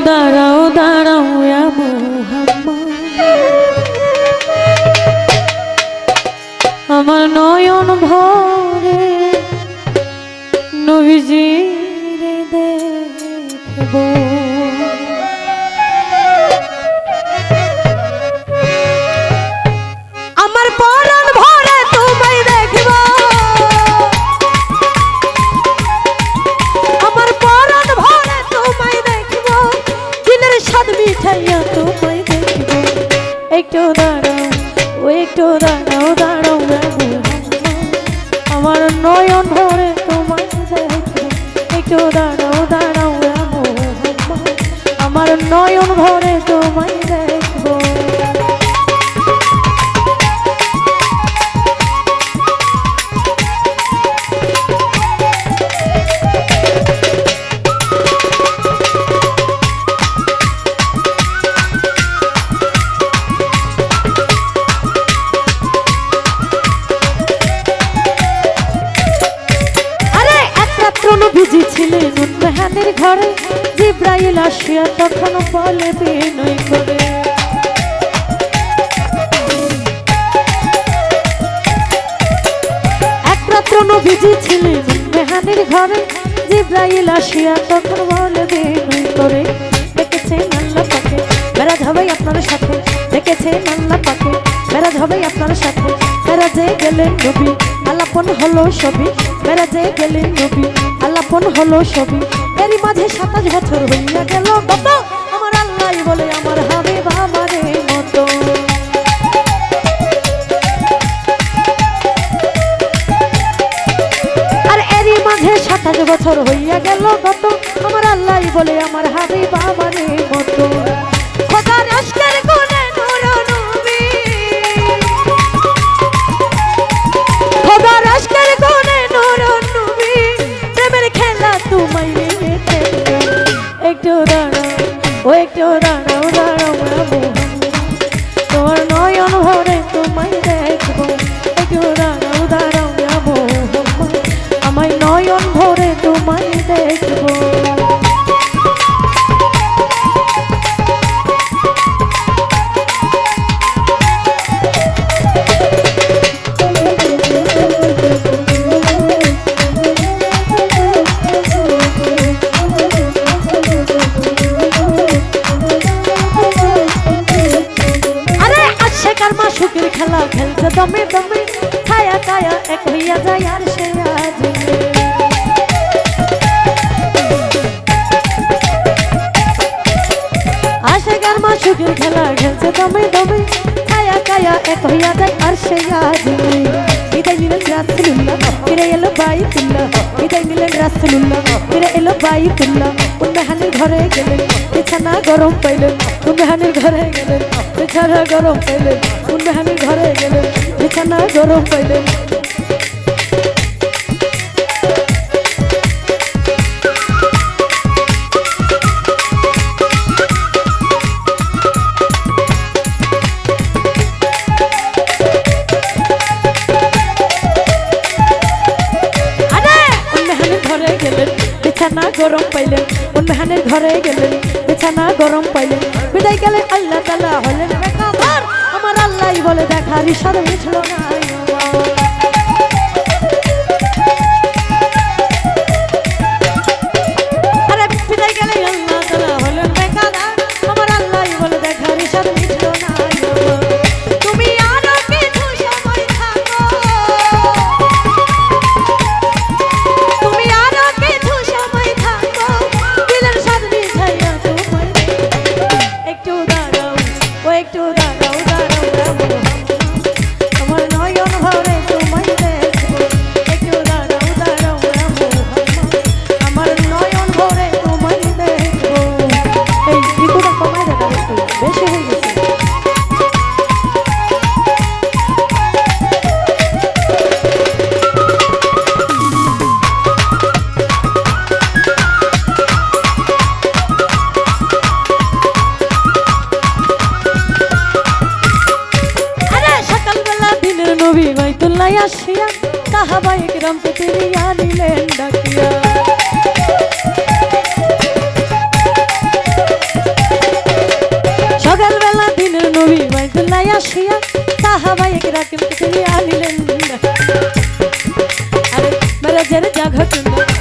দাঁড়াও দাঁড়াও ইয়া মুহাম্মদ, আমার নয়ন ভরে নবীজিরে দেখব। আমার পরাণ ভরে তোমায় দেখব, আমার পরাণ ভরে তোমায় দেখব, দিলের স্বাদ মিঠাইয়া তোমায় দেখব। একটু দাঁড়াও ও একটু দাঁড়াও দাঁড়াও আমার নয়ন ভরে তোমায় দেখব। একটু দাঁড়াও দাঁড়াও আমার নয়ন ভরে তোমায় দেখব। ভিজেছিলেন উন্মেহানের ঘরে, জিব্রাইল আসিয়া তখন বলে বিনয় করে, এক রাত্র ভিজেছিলেন উন্মেহানের ঘরে, জিব্রাইল আসিয়া তখন বলে বিনয় করে, দেখেছেন আল্লাহ পাকে মেরাজ হবে আপনার সাথে, দেখেছেন আল্লাহ পাকে মেরাজ হবে আপনার সাথে, মেরাজে গেলেন নবী আলাপন হলো ছবি, মেরাজে গেলেন নবী আলাপন হলো ছবি। এরই মাঝে 27 বছর হইয়া গেল কত, আমার আল্লাহ বলে আমার হাবিব আমারে মতো। আর এরই মাঝে 27 বছর হইয়া গেল কত, আমার আল্লাহ বলে আমার হাবিব আমারে মতো। খোদার আশকের গুণে নূর নবী, খোদার আশকের গুণে নূর নবী, প্রেমের খেলা তোমায় দেখতে। একটু দাঁড়াও ও একটু দাঁড়াও দাঁড়াও তোমার নয়ন ভরে তোমায় দেখব। একটু দাঁড়াও দাঁড়াও আমায় নয়ন ভরে তোমায় দেখব। সুখের খেলা খেলছে দমে দমে, ছায়া কায়া এক হইয়া যায় আর সে আজ আশেকার মা সুখের খেলা খেলছে দমে দমে, ছায়া কায়া এক হইয়া যায় আর সে আজ বিদায় নিলেন রাসূলুল্লাহ, ফিরে এলো বাইতুল্লাহ, বিদায় নিলেন রাসূলুল্লাহ, ফিরে এলো বাইতুল্লাহ। উন্মেহানের ঘরে গেলেন বিছানা গরম পাইলেন, উন্মেহানের ঘরে গেলেন বিছানা গরম পাইলেন, উন্মেহানের ঘরে গেলেন বিছানা গরম পাইলেন। বিছানা গরম পাইলেন, উন্মেহানের ঘরে গেলেন বিছানা গরম পাইলেন, বিদায় গেলেন আল্লাহ তাআলা হলেন বেকার, আমার আল্লাহ বলে দেখার ইশারা মিটল না। আরে বিদায় গেলেন আল্লাহ তাআলা হলেন বেকার, আমার আল্লাহ বলে দেখার ইশারা মিটল না। তুমি আরো কিছু সময় থাকো, তুমি আরো কিছু সময় থাকো, দিলের স্বাদ মিঠাইয়া তোমায়। একটু দাঁড়াও ও একটু দাঁড়াও দাঁড়াও আমার নয়ন ভরে তোমায় দেখব। একটু দাঁড়াও দাঁড়াও আমার নয়ন ভরে তোমায় দেখব। এই ঋতুটা কমায় দেখা একটু বেশি হয়ে গেছে। নবী বাইতুল্লাহ আসিয়া সাহাবায়ে কিরামকে ফিরিয়া নিলেন ডাকিয়া। इकरा किम तेरी आली लंदा अरे मेरा जर जागा चुना